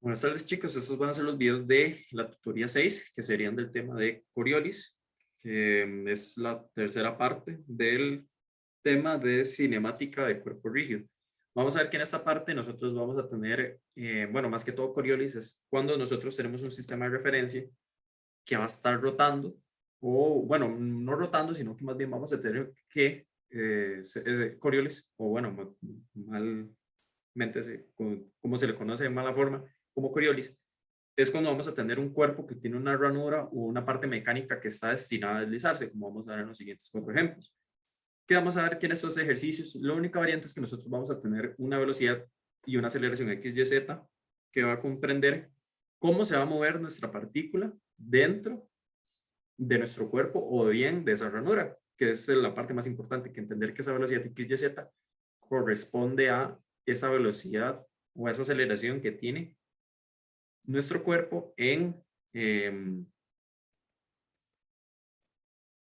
Buenas tardes, chicos. Estos van a ser los videos de la tutoría 6, que serían del tema de Coriolis, que es la tercera parte del tema de cinemática de cuerpo rígido. Vamos a ver que en esta parte nosotros vamos a tener, bueno, más que todo Coriolis es cuando nosotros tenemos un sistema de referencia que va a estar rotando, o bueno, no rotando, sino que más bien vamos a tener que Coriolis, o bueno, malmente como se le conoce de mala forma, como Coriolis, es cuando vamos a tener un cuerpo que tiene una ranura o una parte mecánica que está destinada a deslizarse, como vamos a ver en los siguientes cuatro ejemplos. ¿Qué vamos a ver que en estos ejercicios? La única variante es que nosotros vamos a tener una velocidad y una aceleración x, y, z que va a comprender cómo se va a mover nuestra partícula dentro de nuestro cuerpo o bien de esa ranura, que es la parte más importante, que entender que esa velocidad x, y, z corresponde a esa velocidad o a esa aceleración que tiene nuestro cuerpo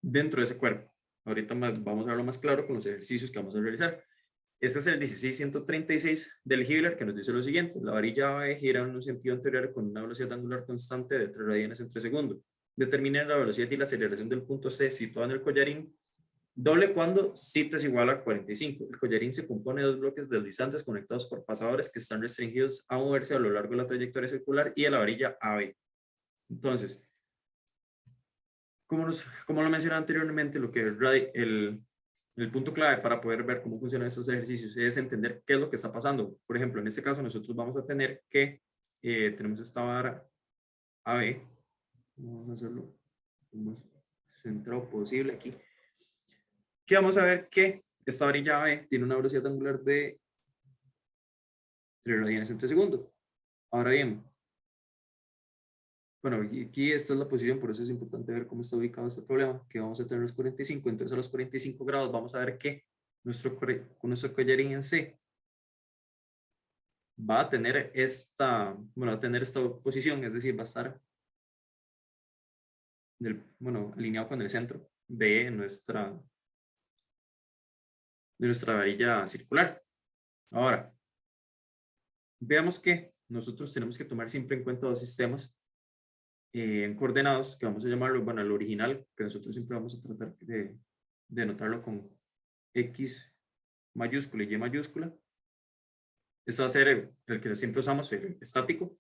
dentro de ese cuerpo. Ahorita vamos a verlo más claro con los ejercicios que vamos a realizar. Este es el 16136 del Hibbeler, que nos dice lo siguiente: la varilla AB gira en un sentido anterior con una velocidad angular constante de 3 radianes en 3 segundos. Determine la velocidad y la aceleración del punto C situado en el collarín doble cuando cita es igual a 45. El collarín se compone de dos bloques deslizantes conectados por pasadores que están restringidos a moverse a lo largo de la trayectoria circular y de la varilla AB. Entonces, como lo mencioné anteriormente, lo que el punto clave para poder ver cómo funcionan estos ejercicios es entender qué es lo que está pasando. Por ejemplo, en este caso nosotros vamos a tener que, tenemos esta vara AB, vamos a hacerlo lo más centrado posible aquí, que vamos a ver que esta varilla AB tiene una velocidad angular de 3 radianes en 3 segundos. Ahora bien, bueno, aquí esta es la posición, por eso es importante ver cómo está ubicado este problema, que vamos a tener los 45, entonces a los 45 grados vamos a ver que nuestro collarín en C va a tener esta posición, es decir, va a estar alineado con el centro de nuestra varilla circular. Ahora, veamos que nosotros tenemos que tomar siempre en cuenta dos sistemas coordenados, que vamos a llamarlo, bueno, el original, que nosotros siempre vamos a tratar de anotarlo con X mayúscula y Y mayúscula. Eso va a ser el que siempre usamos, el estático.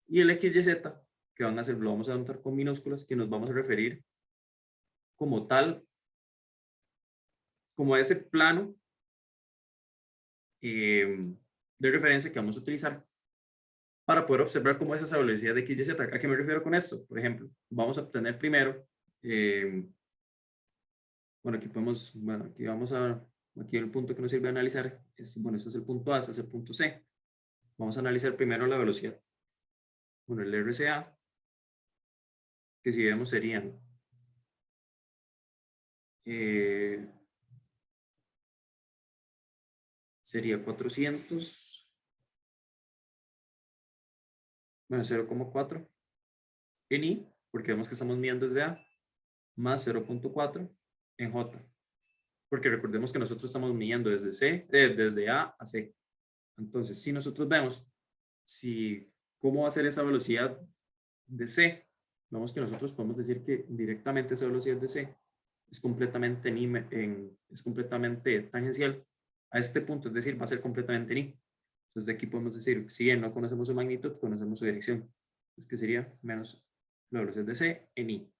Y el X, Y, Z, que van a ser, lo vamos a anotar con minúsculas, que nos vamos a referir como tal, como a ese plano de referencia que vamos a utilizar para poder observar cómo es esa velocidad de X, Y, Z. ¿A qué me refiero con esto? Por ejemplo, vamos a obtener primero, bueno, aquí podemos, bueno, aquí vamos a, aquí el punto que nos sirve a analizar es, bueno, este es el punto A, este es el punto C. Vamos a analizar primero la velocidad. Bueno, el RCA, que si vemos serían sería 400, bueno, 0,4 en I, porque vemos que estamos midiendo desde A, más 0,4 en J, porque recordemos que nosotros estamos midiendo desde A a C. Entonces, si nosotros vemos cómo va a ser esa velocidad de C, vemos que nosotros podemos decir que directamente esa velocidad de C es completamente tangencial a este punto, es decir, va a ser completamente ni. Entonces de aquí podemos decir, si bien no conocemos su magnitud, conocemos su dirección. Es que sería menos la velocidad de C en I.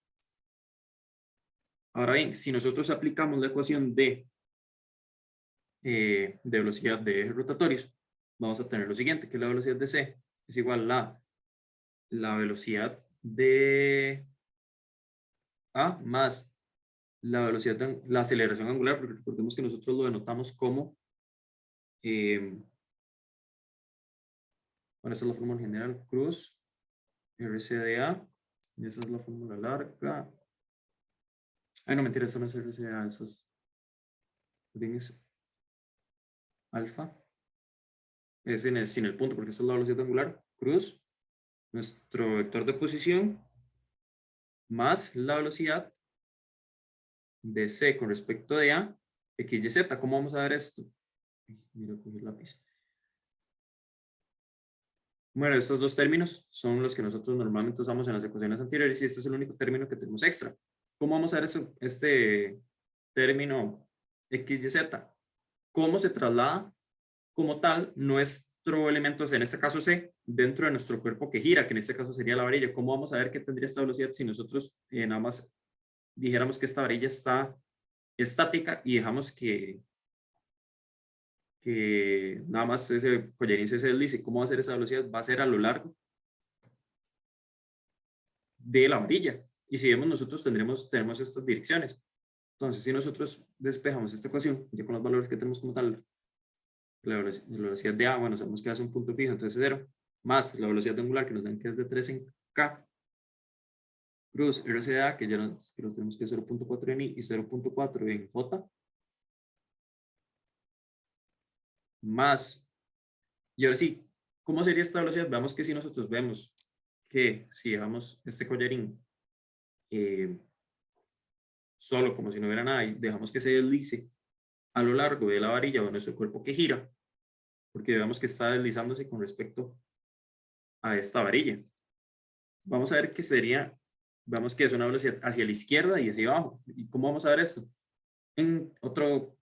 Ahora bien, si nosotros aplicamos la ecuación de velocidad de ejes rotatorios, vamos a tener lo siguiente, que la velocidad de C es igual a la velocidad de A más la aceleración angular, porque recordemos que nosotros lo denotamos como, bueno, esa es la fórmula general, cruz, RCDA, y esa es la fórmula larga. Ay, no, mentira, eso no es RCDA, eso es alfa. Es sin el punto, porque esta es la velocidad angular, cruz, nuestro vector de posición, más la velocidad de C con respecto de A, X, Y, Z. ¿Cómo vamos a ver esto? Mira, coger lápiz. Bueno, estos dos términos son los que nosotros normalmente usamos en las ecuaciones anteriores y este es el único término que tenemos extra. ¿Cómo vamos a ver eso, este término x, y, z? ¿Cómo se traslada como tal nuestro elemento, en este caso C, dentro de nuestro cuerpo que gira, que en este caso sería la varilla? ¿Cómo vamos a ver qué tendría esta velocidad si nosotros nada más dijéramos que esta varilla está estática y dejamos que nada más ese collarín se deslice? ¿Cómo va a ser esa velocidad? Va a ser a lo largo de la varilla. Y si vemos, nosotros tenemos estas direcciones. Entonces, si nosotros despejamos esta ecuación, ya con los valores que tenemos como tal, la velocidad de A, bueno, sabemos que hace un punto fijo, entonces es 0, más la velocidad angular que nos dan que es de 3 en K, cruz RCA, que lo tenemos que es 0.4 en I y 0.4 en J, más, y ahora sí, ¿cómo sería esta velocidad? Veamos que si nosotros vemos que si dejamos este collarín eh, solo como si no hubiera nada y dejamos que se deslice a lo largo de la varilla o de nuestro cuerpo que gira, porque vemos que está deslizándose con respecto a esta varilla. Vamos a ver que sería, vemos que es una velocidad hacia la izquierda y hacia abajo. ¿Y cómo vamos a ver esto? En otro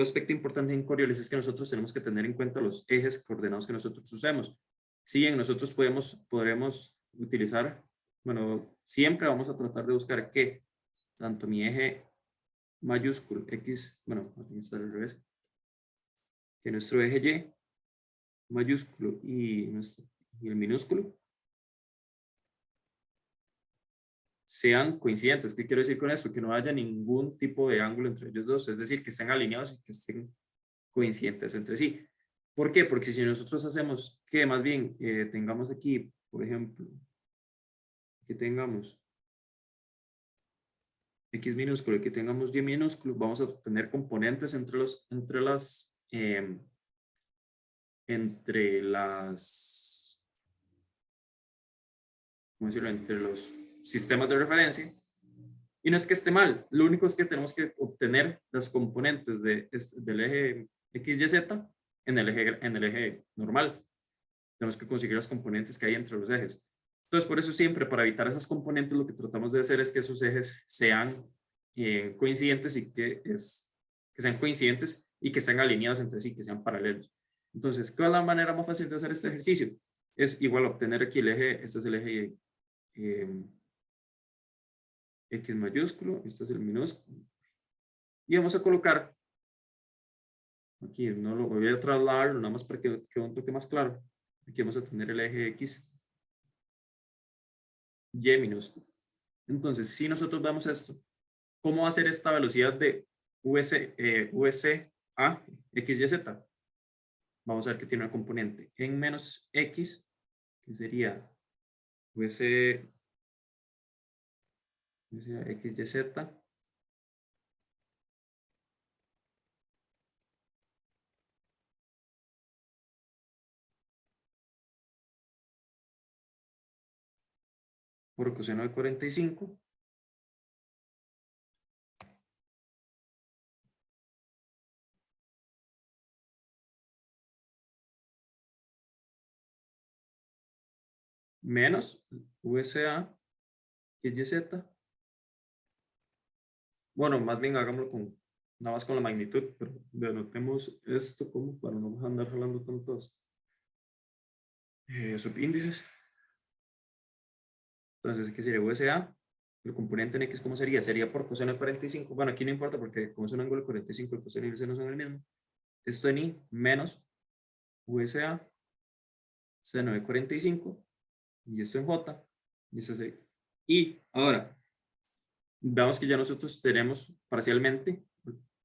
aspecto importante en Coriolis es que nosotros tenemos que tener en cuenta los ejes coordenados que nosotros usemos. Si bien nosotros podremos utilizar, bueno, siempre vamos a tratar de buscar que tanto mi eje mayúsculo X, bueno, aquí está al revés, que nuestro eje Y mayúsculo y el minúsculo sean coincidentes. ¿Qué quiero decir con esto? Que no haya ningún tipo de ángulo entre ellos dos, es decir, que estén alineados y que estén coincidentes entre sí. ¿Por qué? Porque si nosotros hacemos que más bien tengamos aquí, por ejemplo, que tengamos X minúsculo y que tengamos Y minúsculo, vamos a obtener componentes entre las, ¿cómo decirlo? Entre los sistemas de referencia. Y no es que esté mal, lo único es que tenemos que obtener las componentes del eje X, Y, Z en el eje normal. Tenemos que conseguir las componentes que hay entre los ejes. Entonces, por eso siempre, para evitar esas componentes, lo que tratamos de hacer es que esos ejes sean coincidentes que sean coincidentes y que estén alineados entre sí, que sean paralelos. Entonces, ¿cuál es la manera más fácil de hacer este ejercicio? Es igual obtener aquí el eje, este es el eje eh, X mayúsculo, este es el minúsculo. Y vamos a colocar, aquí no lo voy a trasladar, nada más para que quede un toque más claro. Aquí vamos a tener el eje X, Y minúsculo. Entonces, si nosotros vemos esto, ¿cómo va a ser esta velocidad de VC a X, Y, Z? Vamos a ver que tiene una componente en menos X, que sería VC, X, Y, Z, por coseno de 45, menos VCA, X, Y, Z. Bueno, más bien hagámoslo nada más con la magnitud, pero denotemos esto como para no andar jalando tantos subíndices. Entonces, ¿qué sería VSA? El componente en X, ¿cómo sería? Sería por coseno de 45. Bueno, aquí no importa porque como es un ángulo de 45, el coseno y el seno son el mismo. Esto en I menos VSA, seno de 45, y esto en J, y esto es I. Y ahora, veamos que ya nosotros tenemos parcialmente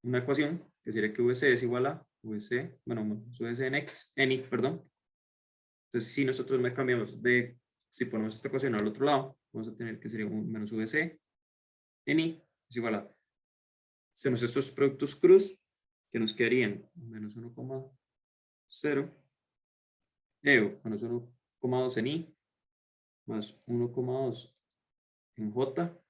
una ecuación que sería que VC es igual a VC, bueno, VC en X, en I, perdón. Entonces, si nosotros me cambiamos si ponemos esta ecuación al otro lado, vamos a tener que sería un menos VC en I es igual a, hacemos estos productos cruz, que nos quedarían menos 1,0, menos 1,2 en I, más 1,2 en J,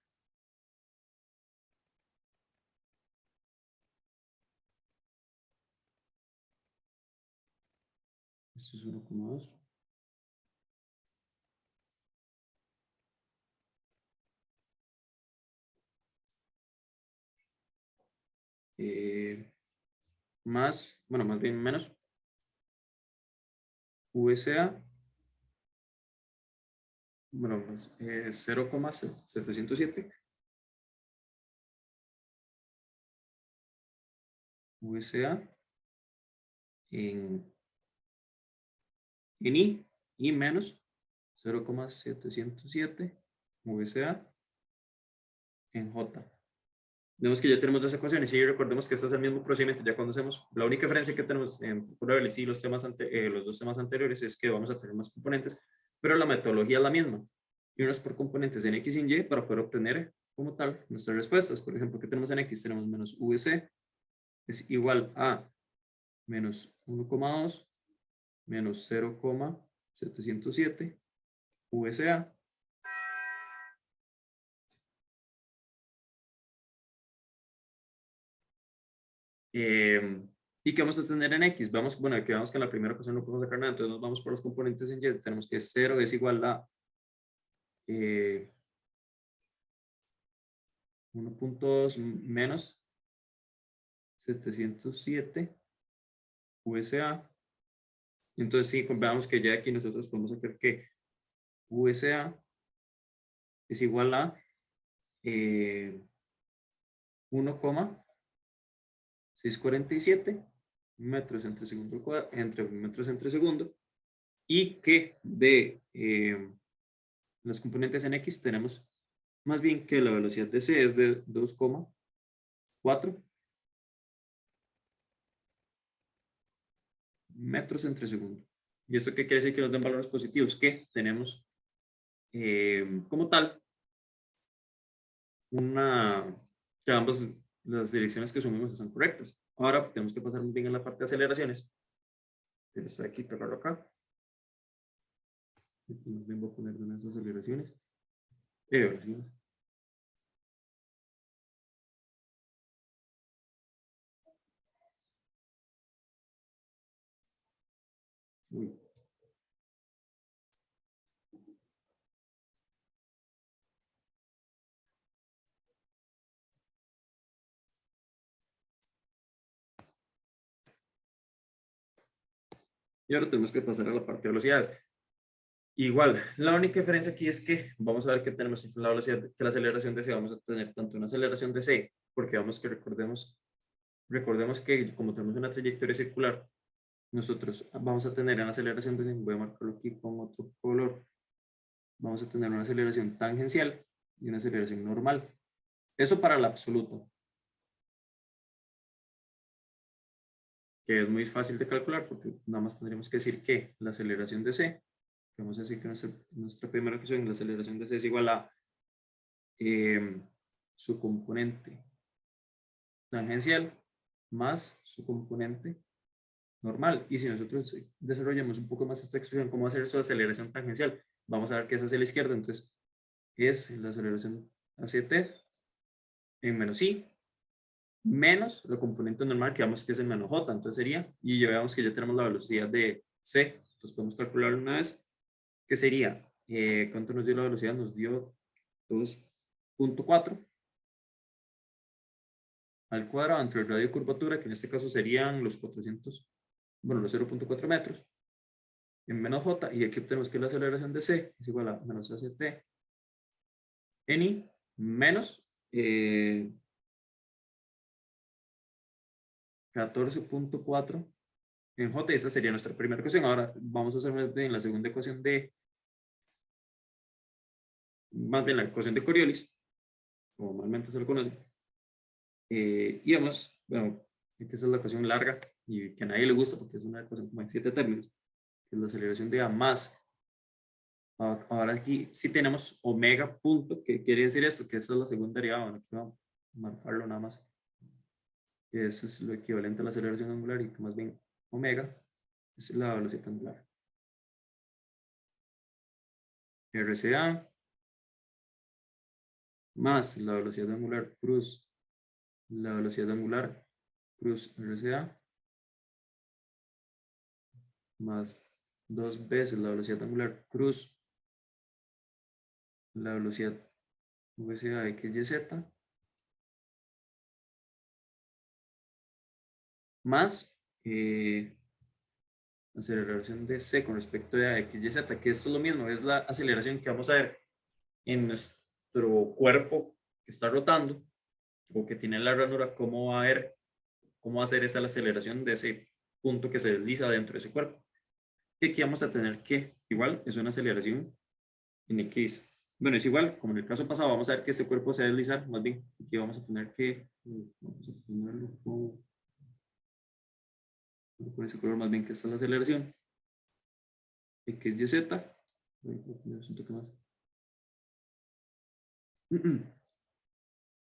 esto es 1,2, más, bueno, más bien menos VSA, bueno, pues, 0,707 VSA en I menos 0,707 VSA en J. Vemos que ya tenemos dos ecuaciones y recordemos que este es el mismo procedimiento, ya conocemos. La única diferencia que tenemos entre Probabilis y los dos temas anteriores es que vamos a tener más componentes, pero la metodología es la misma. Y unos por componentes en X y en Y para poder obtener como tal nuestras respuestas. Por ejemplo, ¿qué tenemos en X? Tenemos menos VC es igual a menos 1,2 menos 0,707 VCA. ¿Y qué vamos a tener en X? Vamos, bueno, aquí vemos que en la primera ecuación no podemos sacar nada, entonces nos vamos por los componentes en Y. Tenemos que 0 es igual a 1,2 menos 707 VSA. Entonces, sí, veamos que ya aquí nosotros podemos sacar que VSA es igual a 1,647 metros entre segundo, metros entre segundo, y que de los componentes en X tenemos más bien que la velocidad de C es de 2,4 metros entre segundo. ¿Y esto qué quiere decir? Que nos den valores positivos, que tenemos como tal que ambas las direcciones que sumimos están correctas. Ahora tenemos que pasar muy bien en la parte de aceleraciones. Estoy aquí, pegarlo acá. Voy a poner unas aceleraciones. Velocidades. Uy. Y ahora tenemos que pasar a la parte de velocidades. Igual, la única diferencia aquí es que vamos a ver que tenemos la velocidad, que la aceleración de C vamos a tener tanto una aceleración de C, porque vamos que recordemos que como tenemos una trayectoria circular, nosotros vamos a tener una aceleración de C, voy a marcarlo aquí con otro color, vamos a tener una aceleración tangencial y una aceleración normal. Eso para el absoluto, que es muy fácil de calcular porque nada más tendríamos que decir que la aceleración de C, vamos a decir que nuestra primera ecuación, la aceleración de C es igual a su componente tangencial más su componente normal. Y si nosotros desarrollamos un poco más esta expresión, cómo hacer su aceleración tangencial, vamos a ver que es hacia la izquierda, entonces es la aceleración hacia t en menos i menos la componente normal que vemos que es el menos j, entonces sería, y ya veamos que ya tenemos la velocidad de c, entonces podemos calcular una vez, que sería, ¿cuánto nos dio la velocidad? Nos dio 2,4 al cuadrado entre el radio de curvatura, que en este caso serían los 400, bueno, los 0,4 metros, en menos j, y aquí obtenemos que la aceleración de c es igual a menos ct en i menos 14,4 en j. Esta sería nuestra primera ecuación. Ahora vamos a hacer en la segunda ecuación más bien la ecuación de Coriolis, como normalmente se lo conoce. Y vamos, bueno, esta es la ecuación larga y que a nadie le gusta porque es una ecuación como en 7 términos, que es la aceleración de a más. Ahora aquí sí tenemos omega punto, que quiere decir esto, que esta es la segunda derivada. Bueno, aquí vamos a marcarlo nada más. Eso es lo equivalente a la aceleración angular y que más bien omega es la velocidad angular. RCA más la velocidad angular cruz la velocidad angular cruz RCA más 2 veces la velocidad angular cruz la velocidad VCA XYZ más aceleración de C con respecto a X, Y, Z, que esto es lo mismo, es la aceleración que vamos a ver en nuestro cuerpo que está rotando o que tiene la ranura, cómo va a ver, cómo va a hacer esa aceleración de ese punto que se desliza dentro de ese cuerpo. Que aquí vamos a tener que, igual, es una aceleración en X. Bueno, es igual, como en el caso pasado, vamos a ver que ese cuerpo se va a deslizar, más bien, aquí vamos a poner que, vamos a ponerlo con ese color más bien que esta es la aceleración. X, Y, Z.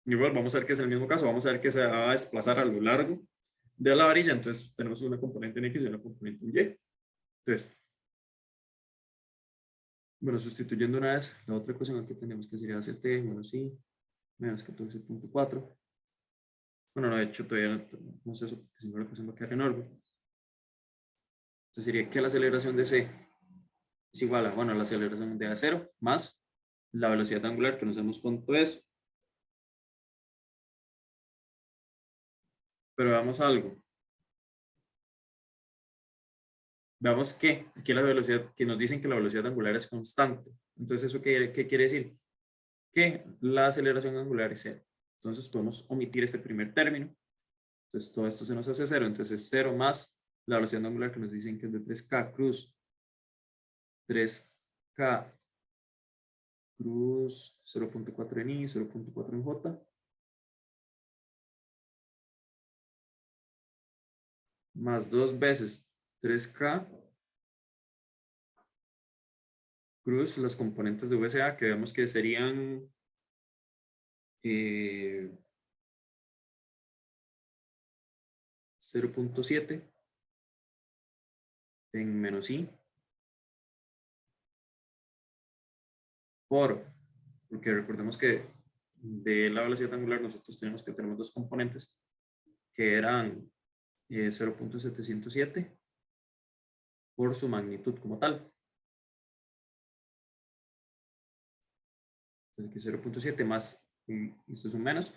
Igual vamos a ver que es el mismo caso, vamos a ver que se va a desplazar a lo largo de la varilla, entonces tenemos una componente en X y una componente en Y. Entonces, bueno, sustituyendo una vez, la otra ecuación aquí tenemos que sería CT menos I menos 14.4. Bueno, no, de hecho todavía no sé eso, porque si no la ecuación va a quedar enorme. Entonces sería que la aceleración de C es igual a, bueno, la aceleración de A0 más la velocidad angular, que no sabemos cuánto es. Pero veamos algo. Veamos que aquí la velocidad, que nos dicen que la velocidad angular es constante. Entonces, ¿eso qué quiere decir? Que la aceleración angular es cero. Entonces, podemos omitir este primer término. Entonces, todo esto se nos hace cero. Entonces, cero más la velocidad angular que nos dicen que es de 3K cruz 3K cruz 0.4 en I, 0.4 en J, más dos veces 3K cruz las componentes de VSA, que vemos que serían 0.7 en menos I porque recordemos que de la velocidad angular nosotros tenemos que tenemos dos componentes que eran 0.707 por su magnitud como tal. Entonces aquí 0.7 más, y esto es un menos,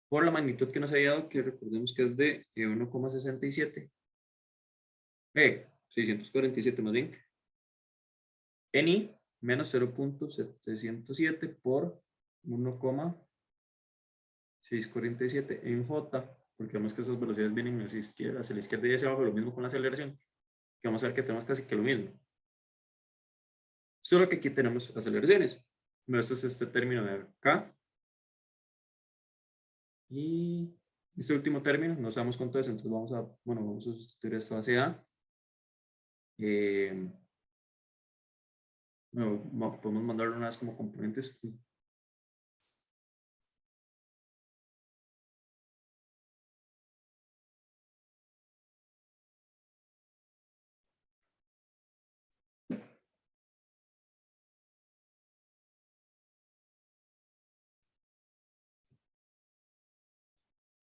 por la magnitud que nos había dado, que recordemos que es de 1,67, 647 más bien, en I menos 0.707 por 1,647 en J, porque vemos que esas velocidades vienen hacia la izquierda y hacia abajo, lo mismo con la aceleración, que vamos a ver que tenemos casi que lo mismo. Solo que aquí tenemos aceleraciones. Esto es este término de acá. Y este último término, no sabemos cuánto es, entonces vamos a sustituir esto hacia A. Podemos mandarlo una vez como componentes.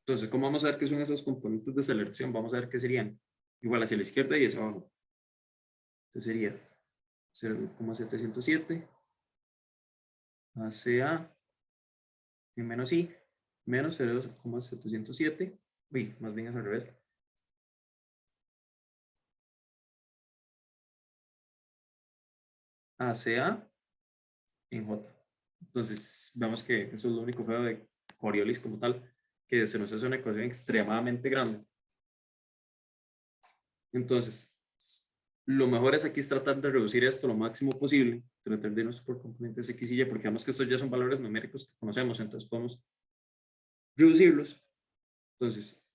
Entonces, ¿cómo vamos a ver qué son esos componentes de aceleración? Vamos a ver qué serían igual hacia la izquierda y hacia abajo. Entonces sería 0,707 hacia en menos I menos 0,707. Uy, más bien es al revés. Hacia en J. Entonces, vemos que eso es lo único feo de Coriolis como tal, que se nos hace una ecuación extremadamente grande. Entonces, lo mejor es aquí es tratar de reducir esto lo máximo posible, tratar de irnos por componentes X y Y, porque vemos que estos ya son valores numéricos que conocemos, entonces podemos reducirlos. Entonces,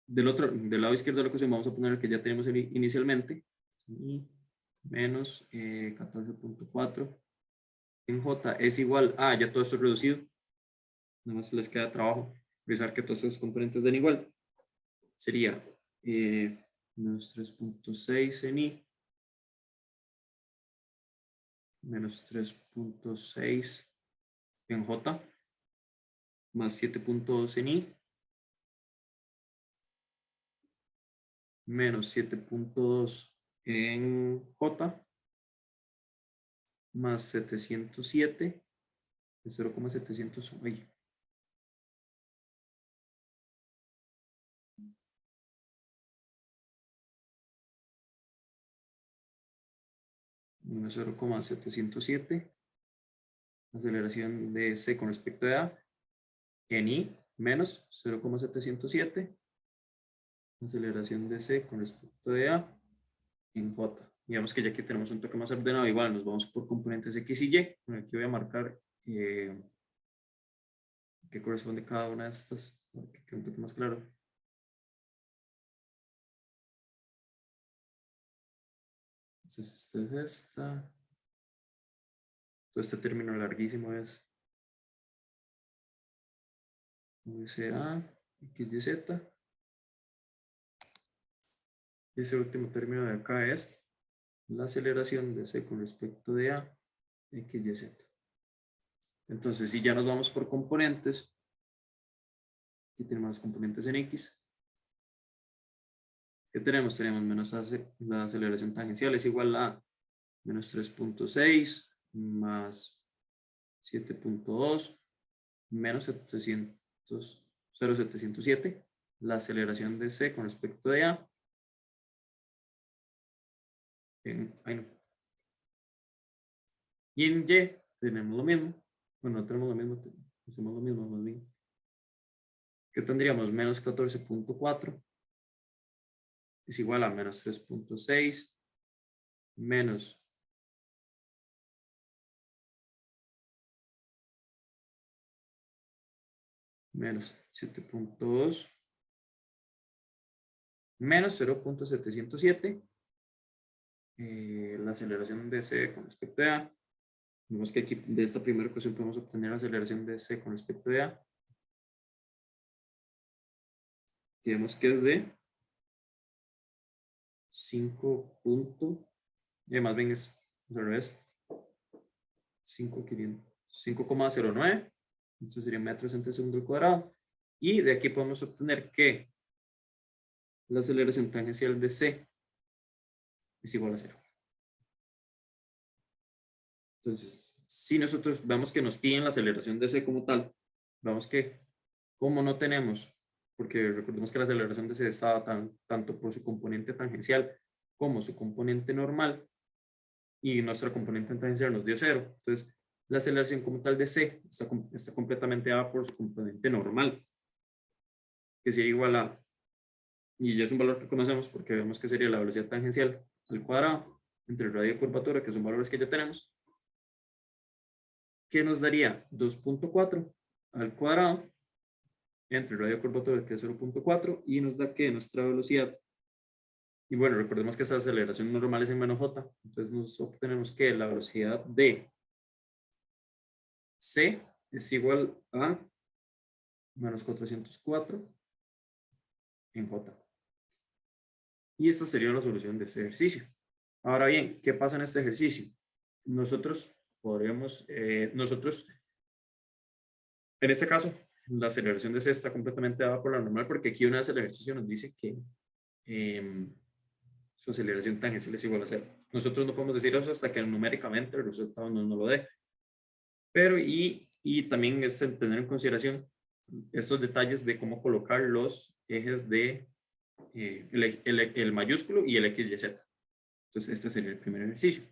del lado izquierdo de la ecuación vamos a poner el que ya tenemos inicialmente, y menos 14.4 en J es igual a, ya todo esto es reducido, nada más les queda trabajo revisar que todos estos componentes den igual. Sería menos 3.6 en I menos 3.6 en J más 7.2 en I menos 7.2 en J más 707 0,700, menos 0,707. Aceleración de C con respecto a A en I menos 0,707. Aceleración de C con respecto de A en J. Digamos que ya aquí tenemos un toque más ordenado, igual nos vamos por componentes X y Y. Aquí voy a marcar qué corresponde cada una de estas, para que quede un toque más claro. Entonces, esta es esta. Todo este término larguísimo es USA, XYZ. Y ese último término de acá es la aceleración de C con respecto de A, XYZ. Entonces, si ya nos vamos por componentes, aquí tenemos los componentes en X. ¿Qué tenemos? Tenemos menos la aceleración tangencial es igual a menos 3.6 más 7.2 menos 0.707. La aceleración de C con respecto de A. Y en Y tenemos lo mismo. Bueno, no tenemos lo mismo, hacemos lo mismo más bien. ¿Qué tendríamos? Menos 14.4 es igual a menos 3.6 menos 7.2 menos 0.707. La aceleración de C con respecto a A. Vemos que aquí de esta primera ecuación podemos obtener la aceleración de C con respecto de A. Y vemos que es de 5. Más bien es al revés. 5,09. Esto sería metros entre segundo al cuadrado. Y de aquí podemos obtener que la aceleración tangencial de C es igual a 0. Entonces, si nosotros vemos que nos piden la aceleración de C como tal, vemos que como no tenemos, porque recordemos que la aceleración de C está tanto por su componente tangencial como su componente normal, y nuestra componente tangencial nos dio 0. Entonces, la aceleración como tal de C está completamente dada por su componente normal, que sería igual a, y ya es un valor que conocemos porque vemos que sería la velocidad tangencial al cuadrado entre el radio de curvatura, que son valores que ya tenemos, que nos daría 2.4 al cuadrado entre el radio de curvatura, que es 0.4, y nos da que nuestra velocidad, y bueno, recordemos que esta aceleración normal es en menos j, entonces nos obtenemos que la velocidad de C es igual a menos 404 en j. Y esta sería la solución de este ejercicio. Ahora bien, ¿qué pasa en este ejercicio? Nosotros podríamos, en este caso, la aceleración de C está completamente dada por la normal, porque aquí una vez el ejercicio nos dice que su aceleración tangencial es igual a 0. Nosotros no podemos decir eso hasta que numéricamente el resultado no nos lo dé. Pero y también es tener en consideración estos detalles de cómo colocar los ejes de el mayúsculo y el X, Y, Z. Entonces este sería el primer ejercicio.